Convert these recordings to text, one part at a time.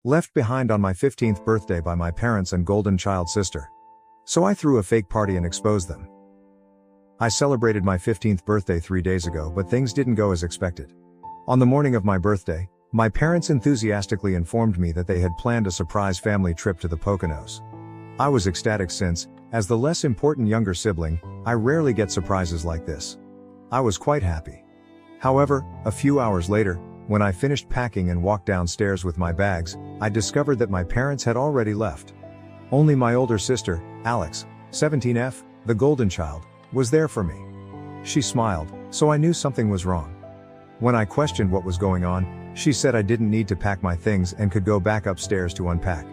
left behind on my 15th birthday by my parents and golden child sister. So I threw a fake party and exposed them. I celebrated my 15th birthday 3 days ago, but things didn't go as expected. On the morning of my birthday, my parents enthusiastically informed me that they had planned a surprise family trip to the Poconos. I was ecstatic since, as the less important younger sibling, I rarely get surprises like this. I was quite happy. However, a few hours later, when I finished packing and walked downstairs with my bags, I discovered that my parents had already left. Only my older sister, Alex, 17F, the golden child, was there for me. She smiled, so I knew something was wrong. When I questioned what was going on, she said I didn't need to pack my things and could go back upstairs to unpack.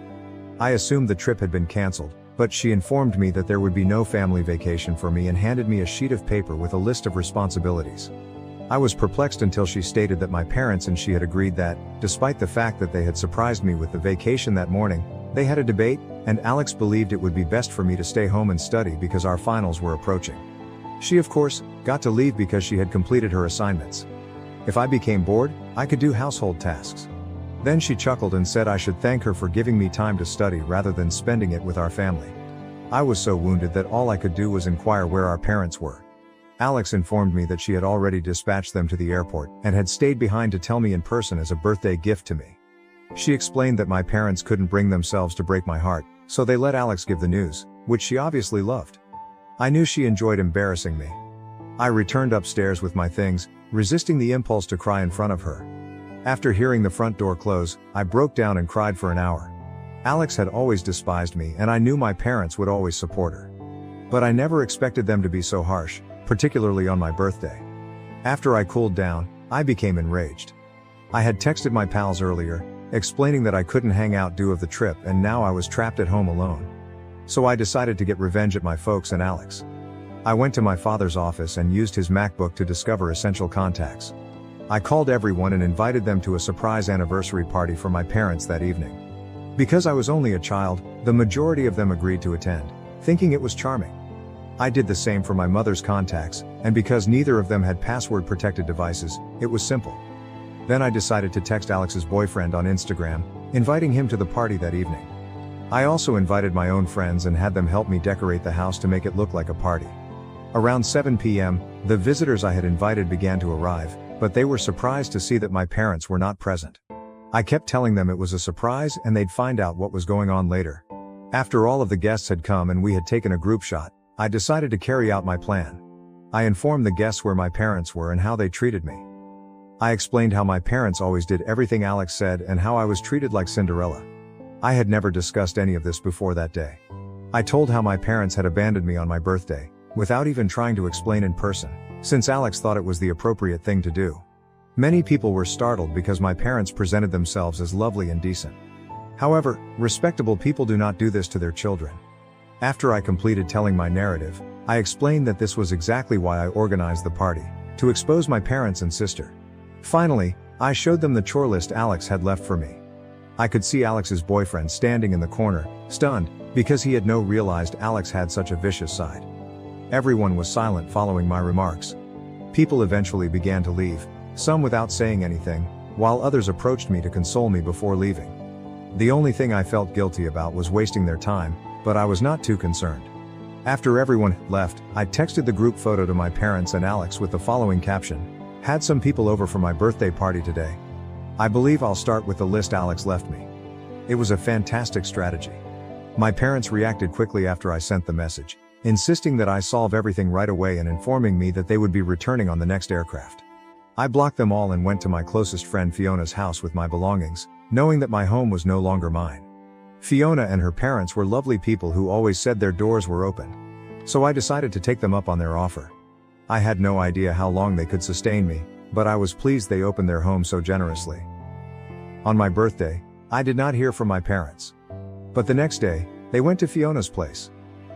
I assumed the trip had been canceled, but she informed me that there would be no family vacation for me and handed me a sheet of paper with a list of responsibilities. I was perplexed until she stated that my parents and she had agreed that, despite the fact that they had surprised me with the vacation that morning, they had a debate, and Alex believed it would be best for me to stay home and study because our finals were approaching. She, of course, got to leave because she had completed her assignments. If I became bored, I could do household tasks. Then she chuckled and said I should thank her for giving me time to study rather than spending it with our family. I was so wounded that all I could do was inquire where our parents were. Alex informed me that she had already dispatched them to the airport and had stayed behind to tell me in person as a birthday gift to me. She explained that my parents couldn't bring themselves to break my heart, so they let Alex give the news, which she obviously loved. I knew she enjoyed embarrassing me. I returned upstairs with my things, resisting the impulse to cry in front of her. After hearing the front door close, I broke down and cried for an hour. Alex had always despised me and I knew my parents would always support her. But I never expected them to be so harsh, particularly on my birthday. After I cooled down, I became enraged. I had texted my pals earlier, explaining that I couldn't hang out due to the trip and now I was trapped at home alone. So I decided to get revenge at my folks and Alex. I went to my father's office and used his MacBook to discover essential contacts. I called everyone and invited them to a surprise anniversary party for my parents that evening. Because I was only a child, the majority of them agreed to attend, thinking it was charming. I did the same for my mother's contacts, and because neither of them had password-protected devices, it was simple. Then I decided to text Alex's boyfriend on Instagram, inviting him to the party that evening. I also invited my own friends and had them help me decorate the house to make it look like a party. Around 7 p.m., the visitors I had invited began to arrive, but they were surprised to see that my parents were not present. I kept telling them it was a surprise and they'd find out what was going on later. After all of the guests had come and we had taken a group shot, I decided to carry out my plan. I informed the guests where my parents were and how they treated me. I explained how my parents always did everything Alex said and how I was treated like Cinderella. I had never discussed any of this before that day. I told how my parents had abandoned me on my birthday, without even trying to explain in person, since Alex thought it was the appropriate thing to do. Many people were startled because my parents presented themselves as lovely and decent. However, respectable people do not do this to their children. After I completed telling my narrative, I explained that this was exactly why I organized the party, to expose my parents and sister. Finally, I showed them the chore list Alex had left for me. I could see Alex's boyfriend standing in the corner, stunned, because he had not realized Alex had such a vicious side. Everyone was silent following my remarks. People eventually began to leave, some without saying anything, while others approached me to console me before leaving. The only thing I felt guilty about was wasting their time, but I was not too concerned. After everyone left, I texted the group photo to my parents and Alex with the following caption: "Had some people over for my birthday party today. I believe I'll start with the list Alex left me." It was a fantastic strategy. My parents reacted quickly after I sent the message, insisting that I solve everything right away and informing me that they would be returning on the next aircraft. I blocked them all and went to my closest friend Fiona's house with my belongings, knowing that my home was no longer mine. Fiona and her parents were lovely people who always said their doors were open. So I decided to take them up on their offer. I had no idea how long they could sustain me, but I was pleased they opened their home so generously. On my birthday, I did not hear from my parents. But the next day, they went to Fiona's place.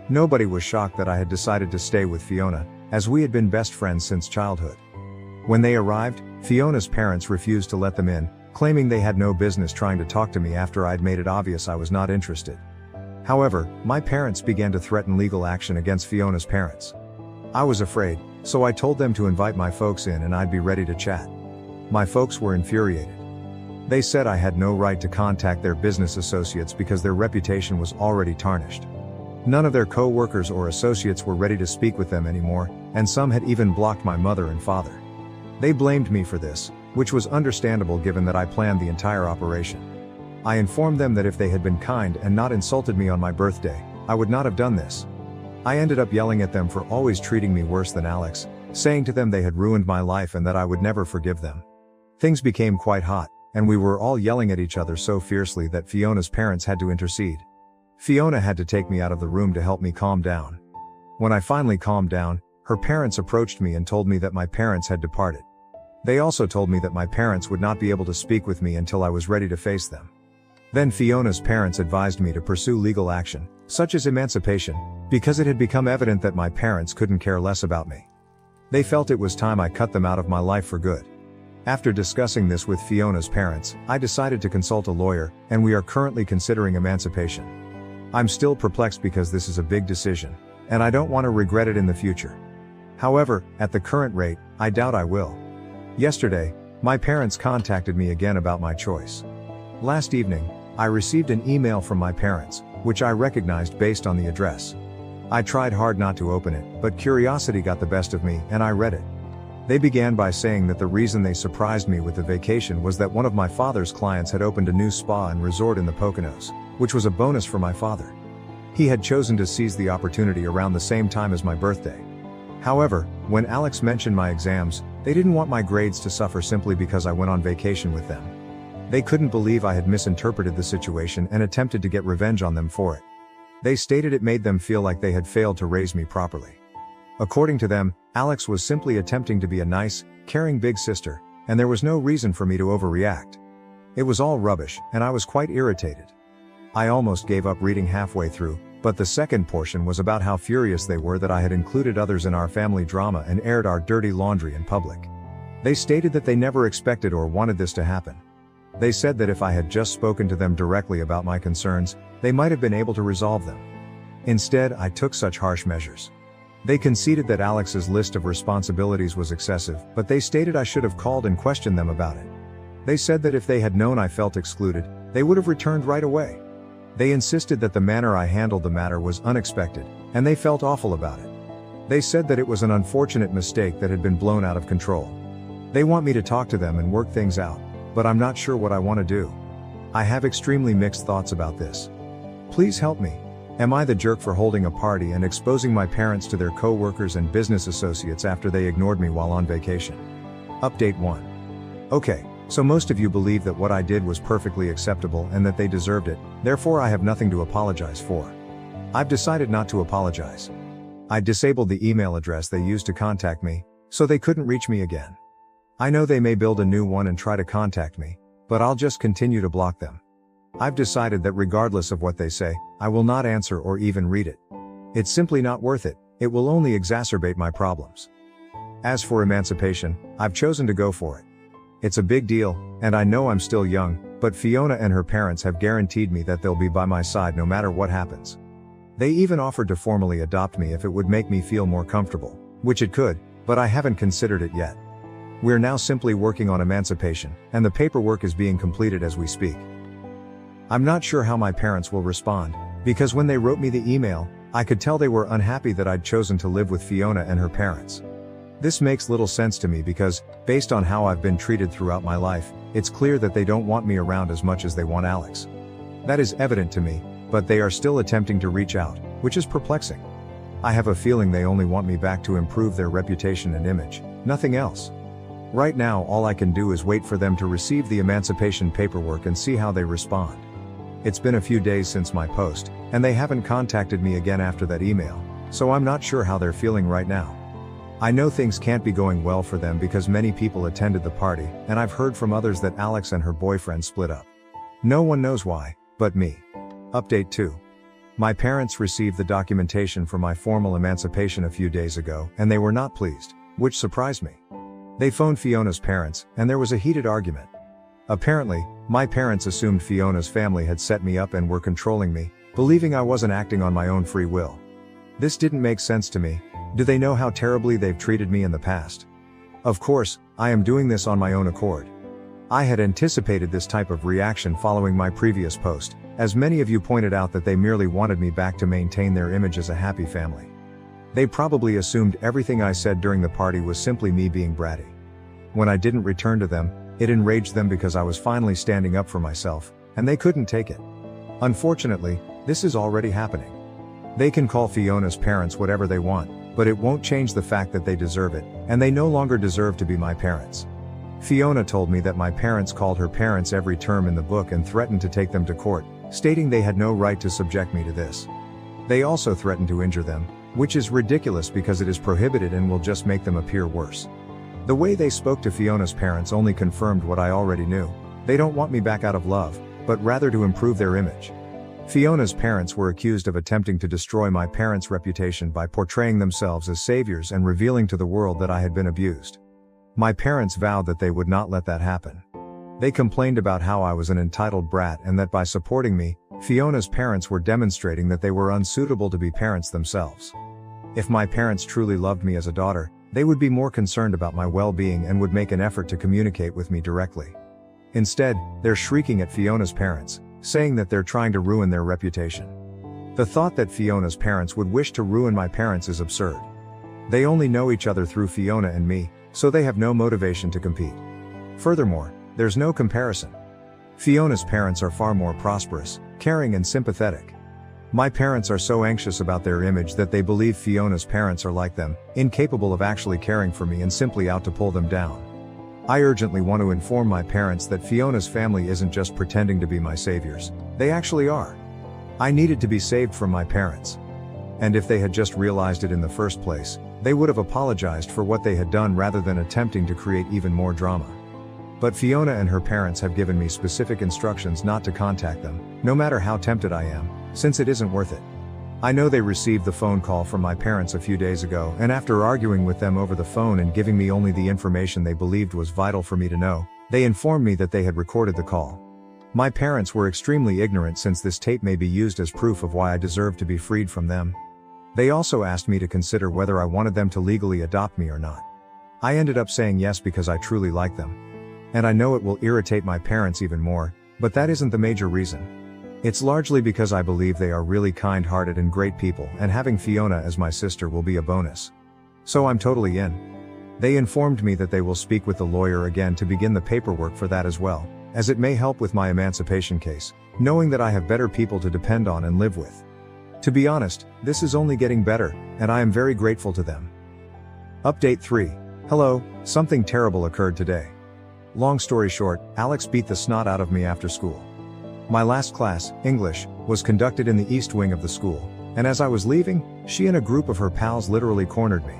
Nobody was shocked that I had decided to stay with Fiona, as we had been best friends since childhood. When they arrived, Fiona's parents refused to let them in, claiming they had no business trying to talk to me after I'd made it obvious I was not interested. However, my parents began to threaten legal action against Fiona's parents. I was afraid, so I told them to invite my folks in and I'd be ready to chat. My folks were infuriated. They said I had no right to contact their business associates because their reputation was already tarnished. None of their co-workers or associates were ready to speak with them anymore, and some had even blocked my mother and father. They blamed me for this, which was understandable given that I planned the entire operation. I informed them that if they had been kind and not insulted me on my birthday, I would not have done this. I ended up yelling at them for always treating me worse than Alex, saying to them they had ruined my life and that I would never forgive them. Things became quite hot, and we were all yelling at each other so fiercely that Fiona's parents had to intercede. Fiona had to take me out of the room to help me calm down. When I finally calmed down, her parents approached me and told me that my parents had departed. They also told me that my parents would not be able to speak with me until I was ready to face them. Then Fiona's parents advised me to pursue legal action, such as emancipation, because it had become evident that my parents couldn't care less about me. They felt it was time I cut them out of my life for good. After discussing this with Fiona's parents, I decided to consult a lawyer, and we are currently considering emancipation. I'm still perplexed because this is a big decision, and I don't want to regret it in the future. However, at the current rate, I doubt I will. Yesterday, my parents contacted me again about my choice. Last evening, I received an email from my parents, which I recognized based on the address. I tried hard not to open it, but curiosity got the best of me, and I read it. They began by saying that the reason they surprised me with the vacation was that one of my father's clients had opened a new spa and resort in the Poconos, which was a bonus for my father. He had chosen to seize the opportunity around the same time as my birthday. However, when Alex mentioned my exams, they didn't want my grades to suffer simply because I went on vacation with them. They couldn't believe I had misinterpreted the situation and attempted to get revenge on them for it. They stated it made them feel like they had failed to raise me properly. According to them, Alex was simply attempting to be a nice, caring big sister, and there was no reason for me to overreact. It was all rubbish, and I was quite irritated. I almost gave up reading halfway through, but the second portion was about how furious they were that I had included others in our family drama and aired our dirty laundry in public. They stated that they never expected or wanted this to happen. They said that if I had just spoken to them directly about my concerns, they might have been able to resolve them. Instead, I took such harsh measures. They conceded that Alex's list of responsibilities was excessive, but they stated I should have called and questioned them about it. They said that if they had known I felt excluded, they would have returned right away. They insisted that the manner I handled the matter was unexpected, and they felt awful about it. They said that it was an unfortunate mistake that had been blown out of control. They want me to talk to them and work things out, but I'm not sure what I want to do. I have extremely mixed thoughts about this. Please help me. Am I the jerk for holding a party and exposing my parents to their co-workers and business associates after they ignored me while on vacation? Update 1. Okay, so most of you believe that what I did was perfectly acceptable and that they deserved it, therefore I have nothing to apologize for. I've decided not to apologize. I disabled the email address they used to contact me, so they couldn't reach me again. I know they may build a new one and try to contact me, but I'll just continue to block them. I've decided that regardless of what they say, I will not answer or even read it. It's simply not worth it, it will only exacerbate my problems. As for emancipation, I've chosen to go for it. It's a big deal, and I know I'm still young, but Fiona and her parents have guaranteed me that they'll be by my side no matter what happens. They even offered to formally adopt me if it would make me feel more comfortable, which it could, but I haven't considered it yet. We're now simply working on emancipation, and the paperwork is being completed as we speak. I'm not sure how my parents will respond, because when they wrote me the email, I could tell they were unhappy that I'd chosen to live with Fiona and her parents. This makes little sense to me because, based on how I've been treated throughout my life, it's clear that they don't want me around as much as they want Alex. That is evident to me, but they are still attempting to reach out, which is perplexing. I have a feeling they only want me back to improve their reputation and image, nothing else. Right now all I can do is wait for them to receive the emancipation paperwork and see how they respond. It's been a few days since my post, and they haven't contacted me again after that email, so I'm not sure how they're feeling right now. I know things can't be going well for them because many people attended the party, and I've heard from others that Alex and her boyfriend split up. No one knows why, but me. Update 2. My parents received the documentation for my formal emancipation a few days ago, and they were not pleased, which surprised me. They phoned Fiona's parents, and there was a heated argument. Apparently, my parents assumed Fiona's family had set me up and were controlling me, believing I wasn't acting on my own free will. This didn't make sense to me. Do they know how terribly they've treated me in the past? Of course, I am doing this on my own accord. I had anticipated this type of reaction following my previous post, as many of you pointed out that they merely wanted me back to maintain their image as a happy family. They probably assumed everything I said during the party was simply me being bratty. When I didn't return to them, it enraged them because I was finally standing up for myself, and they couldn't take it. Unfortunately, this is already happening. They can call Fiona's parents whatever they want, but it won't change the fact that they deserve it, and they no longer deserve to be my parents. Fiona told me that my parents called her parents every term in the book and threatened to take them to court, stating they had no right to subject me to this. They also threatened to injure them, which is ridiculous because it is prohibited and will just make them appear worse. The way they spoke to Fiona's parents only confirmed what I already knew. They don't want me back out of love, but rather to improve their image. Fiona's parents were accused of attempting to destroy my parents' reputation by portraying themselves as saviors and revealing to the world that I had been abused. My parents vowed that they would not let that happen. They complained about how I was an entitled brat and that by supporting me, Fiona's parents were demonstrating that they were unsuitable to be parents themselves. If my parents truly loved me as a daughter, they would be more concerned about my well-being and would make an effort to communicate with me directly. Instead, they're shrieking at Fiona's parents, saying that they're trying to ruin their reputation. The thought that Fiona's parents would wish to ruin my parents is absurd. They only know each other through Fiona and me, so they have no motivation to compete. Furthermore, there's no comparison. Fiona's parents are far more prosperous, caring and sympathetic. My parents are so anxious about their image that they believe Fiona's parents are like them, incapable of actually caring for me and simply out to pull them down. I urgently want to inform my parents that Fiona's family isn't just pretending to be my saviors, they actually are. I needed to be saved from my parents. And if they had just realized it in the first place, they would have apologized for what they had done rather than attempting to create even more drama. But Fiona and her parents have given me specific instructions not to contact them, no matter how tempted I am, since it isn't worth it. I know they received the phone call from my parents a few days ago, and after arguing with them over the phone and giving me only the information they believed was vital for me to know, they informed me that they had recorded the call. My parents were extremely ignorant since this tape may be used as proof of why I deserve to be freed from them. They also asked me to consider whether I wanted them to legally adopt me or not. I ended up saying yes because I truly like them. And I know it will irritate my parents even more, but that isn't the major reason. It's largely because I believe they are really kind-hearted and great people, and having Fiona as my sister will be a bonus. So I'm totally in. They informed me that they will speak with the lawyer again to begin the paperwork for that as well, as it may help with my emancipation case, knowing that I have better people to depend on and live with. To be honest, this is only getting better, and I am very grateful to them. Update 3. Hello, something terrible occurred today. Long story short, Alex beat the snot out of me after school. My last class, English, was conducted in the east wing of the school, and as I was leaving, she and a group of her pals literally cornered me.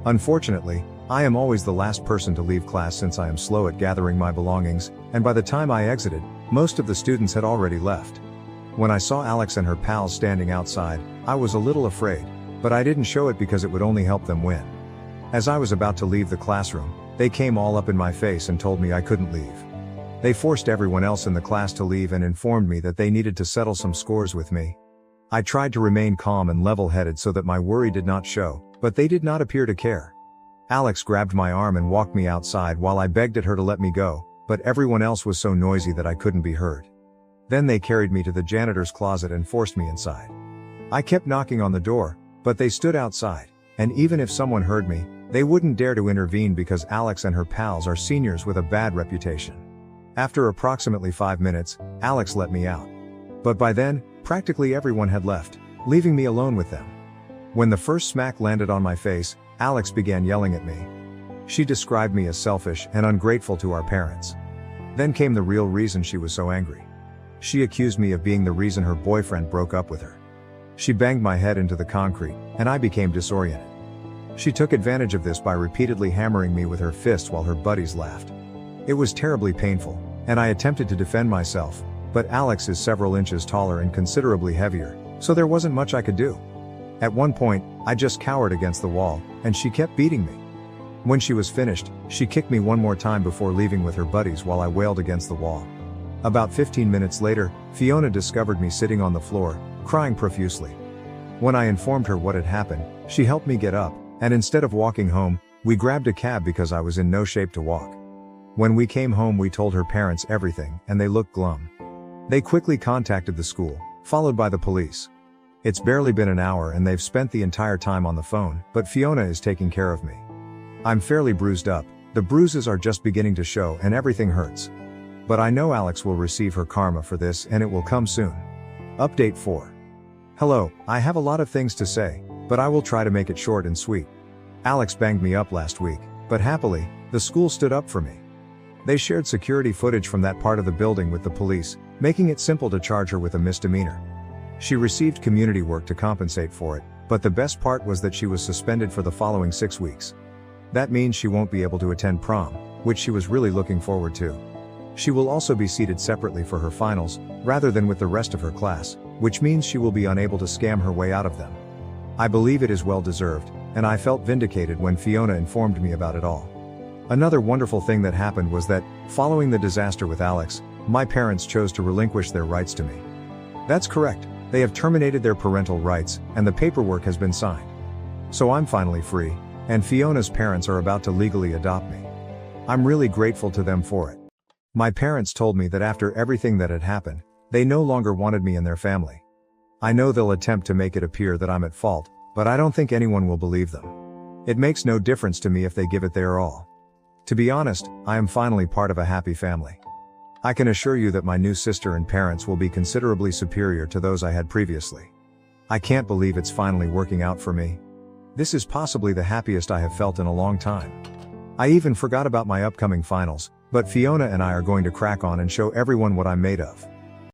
Unfortunately, I am always the last person to leave class since I am slow at gathering my belongings, and by the time I exited, most of the students had already left. When I saw Alex and her pals standing outside, I was a little afraid, but I didn't show it because it would only help them win. As I was about to leave the classroom, they came all up in my face and told me I couldn't leave. They forced everyone else in the class to leave and informed me that they needed to settle some scores with me. I tried to remain calm and level-headed so that my worry did not show, but they did not appear to care. Alex grabbed my arm and walked me outside while I begged at her to let me go, but everyone else was so noisy that I couldn't be heard. Then they carried me to the janitor's closet and forced me inside. I kept knocking on the door, but they stood outside, and even if someone heard me, they wouldn't dare to intervene because Alex and her pals are seniors with a bad reputation. After approximately 5 minutes, Alex let me out. But by then, practically everyone had left, leaving me alone with them. When the first smack landed on my face, Alex began yelling at me. She described me as selfish and ungrateful to our parents. Then came the real reason she was so angry. She accused me of being the reason her boyfriend broke up with her. She banged my head into the concrete, and I became disoriented. She took advantage of this by repeatedly hammering me with her fists while her buddies laughed. It was terribly painful, and I attempted to defend myself, but Alex is several inches taller and considerably heavier, so there wasn't much I could do. At one point, I just cowered against the wall, and she kept beating me. When she was finished, she kicked me one more time before leaving with her buddies while I wailed against the wall. About 15 minutes later, Fiona discovered me sitting on the floor, crying profusely. When I informed her what had happened, she helped me get up, and instead of walking home, we grabbed a cab because I was in no shape to walk. When we came home we told her parents everything and they looked glum. They quickly contacted the school, followed by the police. It's barely been an hour and they've spent the entire time on the phone, but Fiona is taking care of me. I'm fairly bruised up, the bruises are just beginning to show and everything hurts. But I know Alex will receive her karma for this and it will come soon. Update 4. Hello, I have a lot of things to say, but I will try to make it short and sweet. Alex banged me up last week, but happily, the school stood up for me. They shared security footage from that part of the building with the police, making it simple to charge her with a misdemeanor. She received community work to compensate for it, but the best part was that she was suspended for the following 6 weeks. That means she won't be able to attend prom, which she was really looking forward to. She will also be seated separately for her finals, rather than with the rest of her class, which means she will be unable to scam her way out of them. I believe it is well deserved, and I felt vindicated when Fiona informed me about it all. Another wonderful thing that happened was that, following the disaster with Alex, my parents chose to relinquish their rights to me. That's correct, they have terminated their parental rights, and the paperwork has been signed. So I'm finally free, and Fiona's parents are about to legally adopt me. I'm really grateful to them for it. My parents told me that after everything that had happened, they no longer wanted me in their family. I know they'll attempt to make it appear that I'm at fault, but I don't think anyone will believe them. It makes no difference to me if they give it their all. To be honest, I am finally part of a happy family. I can assure you that my new sister and parents will be considerably superior to those I had previously. I can't believe it's finally working out for me. This is possibly the happiest I have felt in a long time. I even forgot about my upcoming finals, but Fiona and I are going to crack on and show everyone what I'm made of.